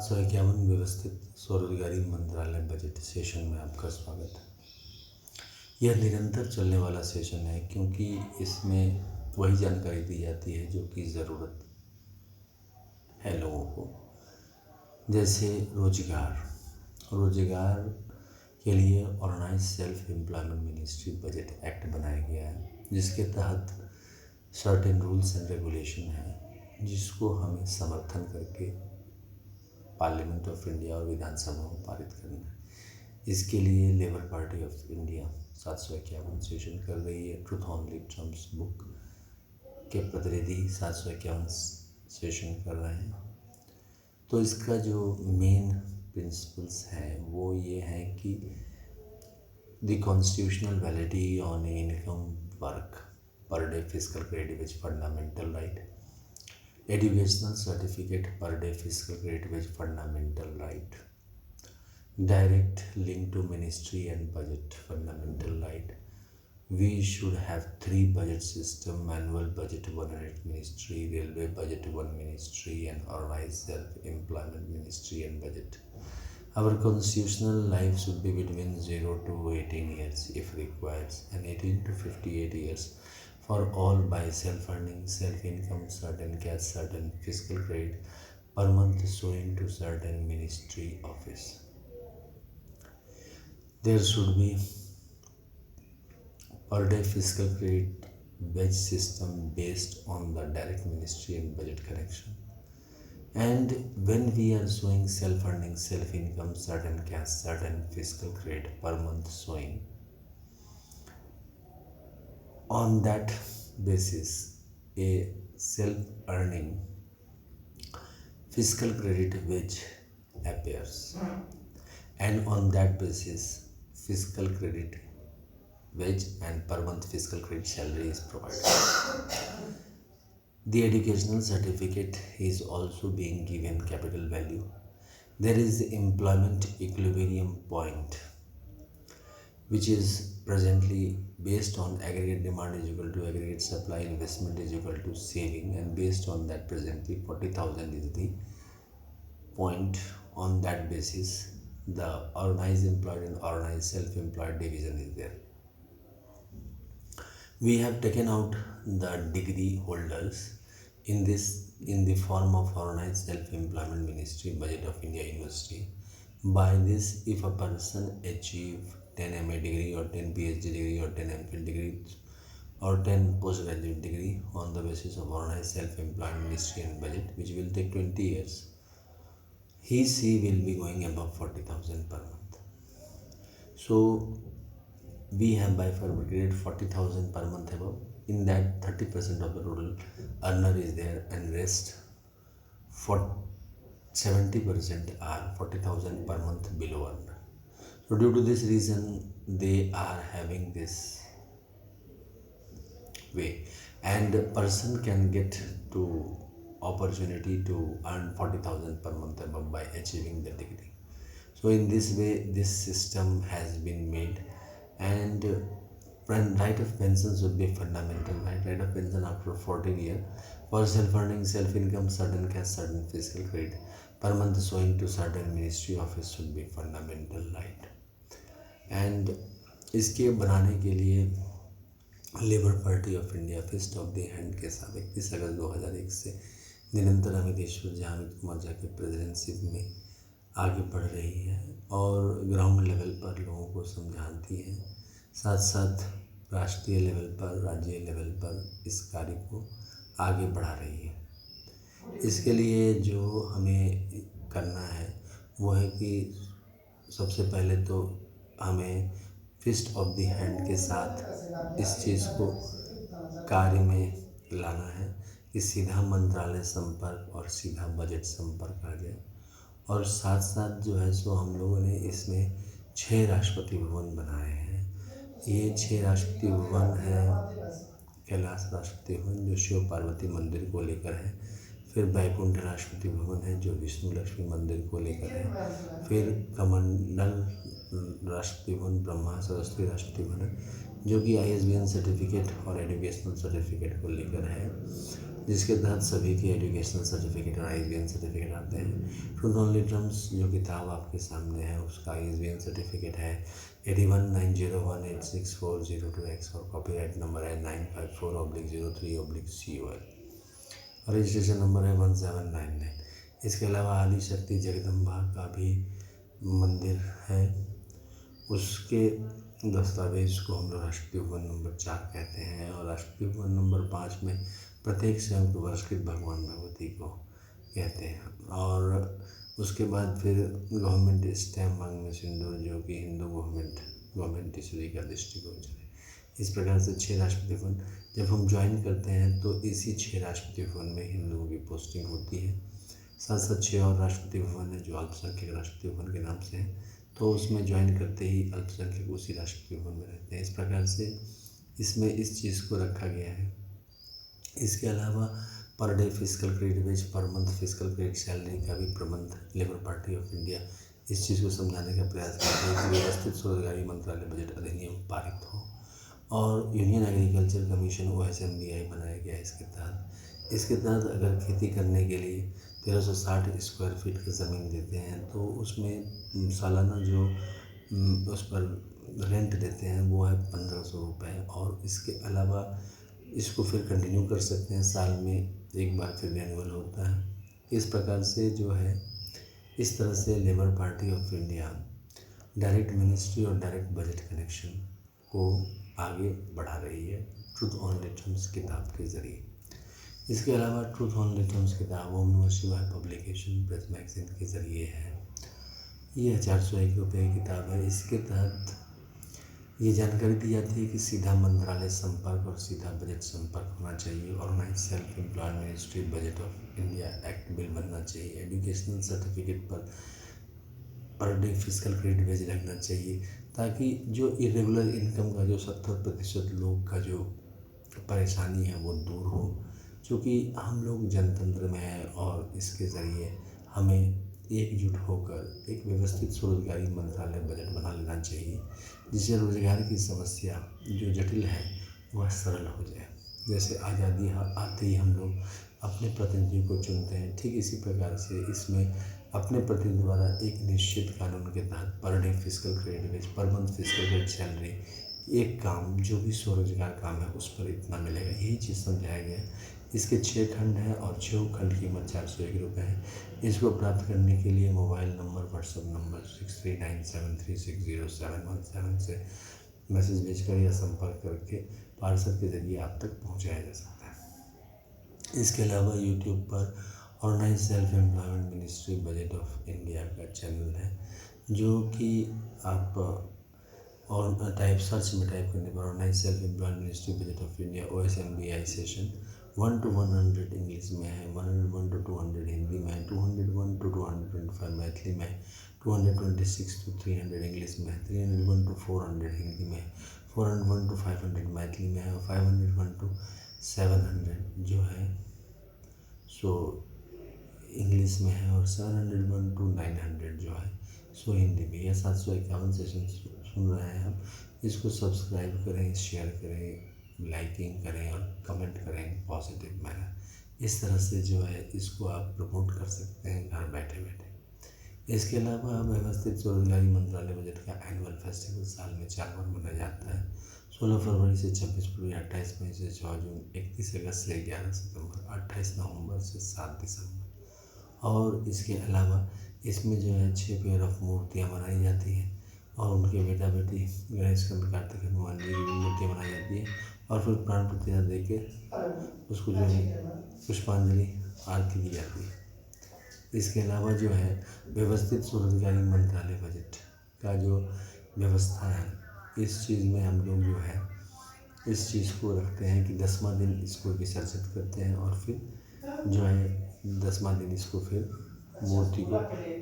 751 व्यवस्थित स्वरोजगारी मंत्रालय बजट सेशन में आपका स्वागत है। यह निरंतर चलने वाला सेशन है क्योंकि इसमें वही जानकारी दी जाती है जो कि ज़रूरत है लोगों को। जैसे रोजगार के लिए organise self employment ministry budget act बनाया गया है, जिसके तहत सर्टेन रूल्स एंड रेगुलेशन है जिसको हमें समर्थन करके पार्लियामेंट ऑफ इंडिया और विधानसभा में पारित करना है। इसके लिए Labour Party of India 751 session कर रही है। ट्रूथ ऑनली ट्रम्प्स बुक के प्रतिनिधि 751 सेशन कर रहे हैं। तो इसका जो मेन प्रिंसिपल्स हैं वो ये है कि the constitutional validity on income work पर day physical credit which fundamental right, educational certificate per day physical credit with fundamental right, direct link to ministry and budget fundamental right. We should have 3 budget system: manual budget 1 ministry, railway budget 1 ministry, and organized self-employment ministry and budget. Our constitutional life should be between 0 to 18 years if required, and 18 to 58 years for all by self-earning, self-income, certain cash, certain fiscal credit per month showing to certain ministry office. There should be per day fiscal credit wage system based on the direct ministry and budget connection. And when we are showing self-earning, self-income, certain cash, certain fiscal credit per month showing, on that basis a self-earning fiscal credit wage appears, and on that basis fiscal credit wage and per month fiscal credit salary is provided. The educational certificate is also being given capital value. There is the employment equilibrium point, which is presently based on aggregate demand is equal to aggregate supply, investment is equal to saving, and based on that presently 40,000 is the point. On that basis the organized employed and organized self-employed division is there. We have taken out the degree holders in the form of organized self-employment ministry budget of India University. By this, if a person achieve 10 MA degree or 10 PhD degree or 10 MPhil degree or 10 postgraduate degree on the basis of organized self-employed ministry and budget, which will take 20 years, she will be going above 40,000 per month. So we have bifurcated 40,000 per month above. In that 30% of the total earner is there, and rest for 70% are 40,000 per month below earner. So due to this reason they are having this way, and a person can get to opportunity to earn 40,000 per month above by achieving the degree. So in this way this system has been made, and right of pension should be fundamental right of pension after 14 years for self-earning, self-income, certain cash, certain fiscal credit per month showing to certain ministry office should be fundamental right. And इसके बनाने के लिए Labour Party of India fist of the hand के साथ 31 अगस्त 2001 से निरंतर अमितेश्वर झा, अमित कुमार झा के presidentship में आगे बढ़ रही है और ग्राउंड लेवल पर लोगों को समझाती है, साथ साथ राष्ट्रीय लेवल पर, राज्य लेवल पर इस कार्य को आगे बढ़ा रही है। इसके लिए जो हमें करना है वो है कि सबसे पहले तो हमें फिस्ट ऑफ द हैंड के साथ इस चीज़ को कार्य में लाना है कि सीधा मंत्रालय संपर्क और सीधा बजट संपर्क आ जाए। और साथ साथ जो है सो हम लोगों ने इसमें 6 राष्ट्रपति भवन बनाए हैं। ये 6 राष्ट्रपति भवन है कैलाश राष्ट्रपति भवन जो शिव पार्वती मंदिर को लेकर है, फिर बैकुंठ राष्ट्रपति भवन है जो विष्णु लक्ष्मी मंदिर को लेकर है, फिर कमंडल राष्ट्रपति भवन ब्रह्मा सरस्वती राष्ट्रपति भवन जो कि ISBN सर्टिफिकेट और एजुकेशनल सर्टिफिकेट को लेकर है, जिसके तहत सभी के एजुकेशनल सर्टिफिकेट और आईएसबीएन सर्टिफिकेट आते हैं। ट्रूथ ओनली ड्रम्स जो किताब आपके सामने है उसका आईएसबीएन सर्टिफिकेट है 8190186402X और कॉपीराइट नंबर है 954/03/COL। रजिस्ट्रेशन नंबर है 1799। इसके अलावा आदि शक्ति जगदम्बा का भी मंदिर है, उसके दस्तावेज को हम लोग राष्ट्रीय उपवन नंबर 4 कहते हैं। और राष्ट्रीय उपवन नंबर 5 में प्रत्येक संयुक्त वर्षकृत भगवान भगवती को कहते हैं। और उसके बाद फिर गवर्नमेंट स्टैम्प मांगने सिंदूर जो कि हिंदू गवर्नमेंट इशूरी का दृष्टिगोचर है। इस प्रकार से 6 राष्ट्रपति भवन जब हम ज्वाइन करते हैं तो इसी 6 राष्ट्रपति भवन में हिंदुओं की पोस्टिंग होती है। साथ साथ 6 और राष्ट्रपति भवन है जो अल्पसंख्यक राष्ट्रपति भवन के नाम से है, तो उसमें ज्वाइन करते ही अल्पसंख्यक उसी राष्ट्रपति भवन में रहते हैं। इस प्रकार से इसमें इस चीज़ को रखा गया है। इसके अलावा per day physical credit wage, per month physical credit salary का भी प्रबंध लेबर पार्टी ऑफ इंडिया इस चीज़ को समझाने का प्रयास करते हैं कि व्यवस्थित स्वरोजगारी मंत्रालय बजट अधिनियम पारित हो। और यूनियन एग्रीकल्चर कमीशन OSMBI बनाया गया है इसके तहत अगर खेती करने के लिए 1360 स्क्वायर फीट की ज़मीन देते हैं तो उसमें सालाना जो उस पर रेंट देते हैं वो है 1500 रुपये। और इसके अलावा इसको फिर कंटिन्यू कर सकते हैं, साल में एक बार फिर रिन्यूअल होता है। इस प्रकार से जो है इस तरह से labour Party of India direct ministry और डायरेक्ट बजट कनेक्शन को आगे बढ़ा रही है ट्रूथ ओनली ड्रम्स किताब के ज़रिए। इसके अलावा ट्रूथ ओनली ड्रम्स किताब ओम नमः शिवाय पब्लिकेशन प्रेस मैगजीन के ज़रिए है। ये 401 रुपये की किताब है। इसके तहत ये जानकारी दी जाती है कि सीधा मंत्रालय संपर्क और सीधा बजट संपर्क होना चाहिए। Organise self employed ministry budget of India act bill बनना चाहिए। Educational certificate per day physical credit wage लगना चाहिए ताकि जो इरेगुलर इनकम का जो 70% लोग का जो परेशानी है वो दूर हो। क्योंकि हम लोग जनतंत्र में हैं और इसके ज़रिए हमें एकजुट होकर एक व्यवस्थित स्वरोजगारी मंत्रालय बजट बना लेना चाहिए जिससे रोजगार की समस्या जो जटिल है वह सरल हो जाए। जैसे आज़ादी आते ही हम लोग अपने प्रतिनिधि को चुनते हैं, ठीक इसी प्रकार से इसमें अपने प्रतिनिधि द्वारा एक निश्चित कानून के तहत per day physical credit wage, per month physical credit salary, एक काम जो भी स्वरोजगार काम है उस पर इतना मिलेगा, यही चीज़ समझाया गया है। इसके 6 खंड हैं और 6 खंड की कीमत 401 रुपये है। इसको प्राप्त करने के लिए मोबाइल नंबर, व्हाट्सएप नंबर 6397360717 से मैसेज भेजकर या संपर्क करके पार्सल के ज़रिए आप तक पहुंचाया जा सकता है। इसके अलावा यूट्यूब पर organise self employment ministry budget of India का चैनल है जो कि आप और सर्च में टाइप करने पर organise self employment ministry budget of India OSMBI session 1 to 100 English में है, 101 to 200 हिंदी में है, 201 to 225 मैथिली में है, 226 to 300 इंग्लिश में है, 301 to 400 हिंदी में है, 401 to 500 मैथिली में है और 501 to 700 जो है सो इंग्लिश में है और 701 to 900 जो है सो हिंदी में। यह 751 सेशन सुन रहे हैं हम, इसको सब्सक्राइब करें, शेयर करें, लाइकिंग करें और कमेंट करें पॉजिटिव मैनर। इस तरह से जो है इसको आप प्रमोट कर सकते हैं घर बैठे बैठे। इसके अलावा व्यवस्थित स्वरोजगारी मंत्रालय बजट का एनुअल फेस्टिवल साल में 4 बार मनाया जाता है, 16 फरवरी से 26 फरवरी, 28 मई से 6 जून, 31 अगस्त से 11 सितंबर, 28 नवंबर से 7 दिसंबर। और इसके अलावा इसमें जो है 6 पेयर ऑफ मूर्तियाँ बनाई जाती हैं और उनके बेटा बेटी गणेश कंद कार्तिक हनुमान जी की मूर्तियाँ बनाई जाती है और फिर प्राण प्रतिष्ठा दे के उसको जो है पुष्पांजलि आरती दी जाती है। इसके अलावा जो है व्यवस्थित स्वरोजगारी मंत्रालय बजट का जो व्यवस्था है इस चीज़ में हम लोग जो है इस चीज़ को रखते हैं कि 10वां दिन इसको विसर्जित करते हैं और फिर जो है 10वां दिन इसको फिर मूर्ति को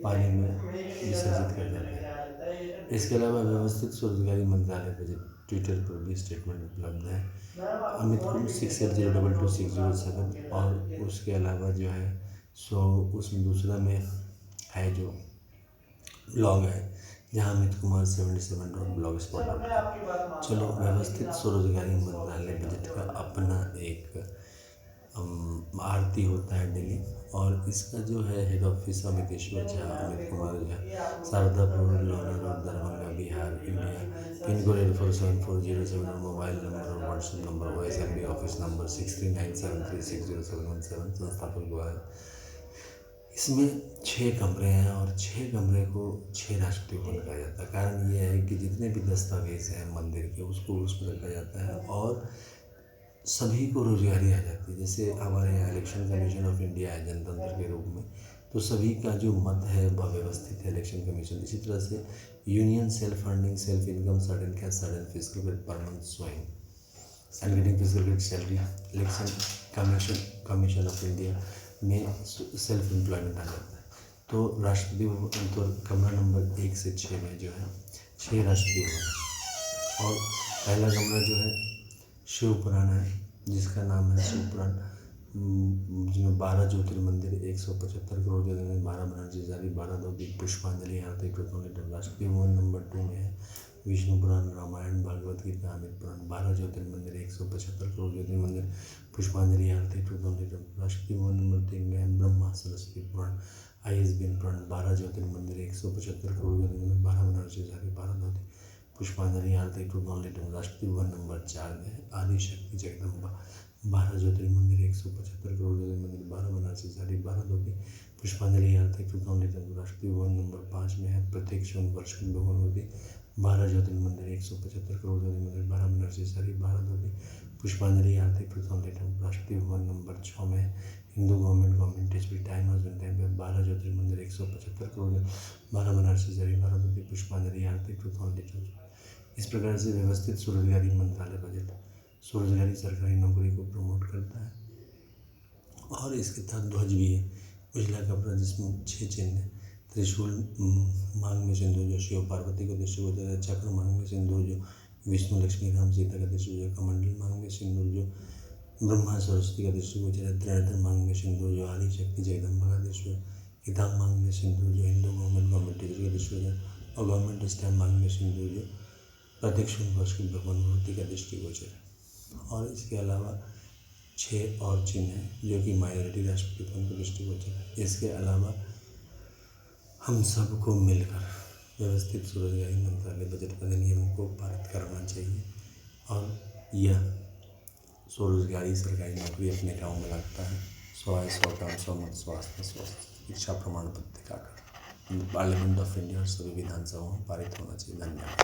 पानी में विसर्जित कर देते हैं। इसके अलावा व्यवस्थित स्वरोजगारी मंत्रालय बजट ट्विटर पर भी स्टेटमेंट उपलब्ध है, अमित कुमार 68022607। और उसके अलावा जो है सो उसमें दूसरा में है जो ब्लॉग है जहाँ अमित कुमार 77.blogspot.com। चलो व्यवस्थित स्वरोजगारी मंत्रालय बजट का अपना एक आरती होता है डेली। और इसका जो है head office Amiteshwar Jha, Amit Kumar Jha, Shardapur, Lohna road, Darbhanga, Bihar, India. Pin code 847407 और मोबाइल नंबर और WhatsApp number OSMB office number 6397360717। संस्थापक द्वारा इसमें 6 कमरे हैं और 6 कमरे को 6 राष्ट्रीय भवन कहा जाता है। कारण ये है कि जितने भी दस्तावेज हैं मंदिर के उसको उसमें रखा जाता है और सभी को रोजगारी आ जाती है। जैसे हमारे यहाँ इलेक्शन कमीशन ऑफ इंडिया है जनतंत्र के रूप में, तो सभी का जो मत है वह व्यवस्थित है इलेक्शन कमीशन। इसी तरह से union self funding, self income, certain cash, certain physical credit per month स्वयं and getting physical credit salary. Election commission of India में सेल्फ एम्प्लॉयमेंट आ जाता है। तो राष्ट्रपति भवन तो कमरा नंबर 1 से 6 में जो है 6 राष्ट्रपति भवन। और पहला कमरा जो है शिव पुराण है, जिसका नाम है शिव पुराण, जिसमें 12 ज्योतिर्मंदिर, 175 करोड़ ज्योतिर्लिंग, 12 बनर्जी जारी, 12 दौदिक, पुष्पांजलि, आरती, कृतज्ञता। राष्ट्रपति भवन नंबर 2 में है विष्णु पुराण, रामायण, भागवत गीता, अमित पुराण, 12 ज्योतिर्मंदिर, 175 करोड़ ज्योतिर्मंदिर, पुष्पांजलि, आरती, कृतज्ञता। राष्ट्रपति भवन नंबर 3 में है ब्रह्मा सरस्वती पुराण, ISBN पुराण, 12 ज्योतिर्मंदिर, 175 करोड़ ज्योतिर्मंदिर, 12 बनर्जी जारी, 12 दौदिक, पुष्पांजलि, आरती, कृतज्ञता। राष्ट्रपति भवन नंबर 4 में है आदि शक्ति जगदम्बा, 12 ज्योतिर्मंदिर, 175 करोड़ ज्योतिर्मंदिर, 12 बनारसी साड़ी, 12 धोती, पुष्पांजलि, आरती, कृतज्ञता। राष्ट्रपति भवन नंबर 5 में है प्रत्येक वर्ष की भगवती, 12 ज्योतिर्मंदिर, 175 करोड़ ज्योतिर्मंदिर, 12 बनारसी साड़ी, 12 धोती, पुष्पांजलि, आरती, कृतज्ञता। राष्ट्रपति भवन नंबर 6 में Hindu government test time husband time, 12 ज्योतिर्मंदिर, 175 करोड़, 12 बनारसी साड़ी, 12 धोती, पुष्पांजलि, आरती, कृतज्ञता। इस प्रकार से व्यवस्थित स्वरोजगारी मंत्रालय बजट स्वरोजगारी सरकारी नौकरी को प्रमोट करता है। और इसके तहत ध्वज भी है, उजला कपड़ा जिसमें 6 चिन्ह है, त्रिशूल मांग में सिंदूर जो शिव पार्वती को दृष्टिगोचर है, चक्र मांग में सिंदूर जो विष्णु लक्ष्मी राम सीता का दृष्टिगोचर, कमंडल मांग में सिंदूर जो ब्रह्मा सरस्वती का दृष्टिगोचर है, त्रिनेत्र मांग में सिंदूर जो आदि शक्ति जगदम्बा का दृष्टिगोचर, किताब मांग में सिंदूर जो हिंदू गवर्नमेंट टीचर का दृष्टिगोचर, और गवर्नमेंट स्टैम्प मांग में सिंदूर जो प्रत्यक्ष वर्ष की भगवान का दृष्टिगोचर है। और इसके अलावा 6 और चिन्ह हैं जो कि माइनॉरिटी राष्ट्रपति का दृष्टिगोचर है। इसके अलावा हम सबको मिलकर व्यवस्थित स्वरोजगारी मंत्रालय बजट अधिनियम को पारित करना चाहिए और यह स्वरोजगारी सरकारी नौकरी अपने गाँव में लगता है। 100 टर्म 100 मत स्वास्थ्य शिक्षा प्रमाण पत्र दिखाकर पार्लियामेंट ऑफ इंडिया और सभी विधानसभाओं में पारित होना चाहिए। धन्यवाद।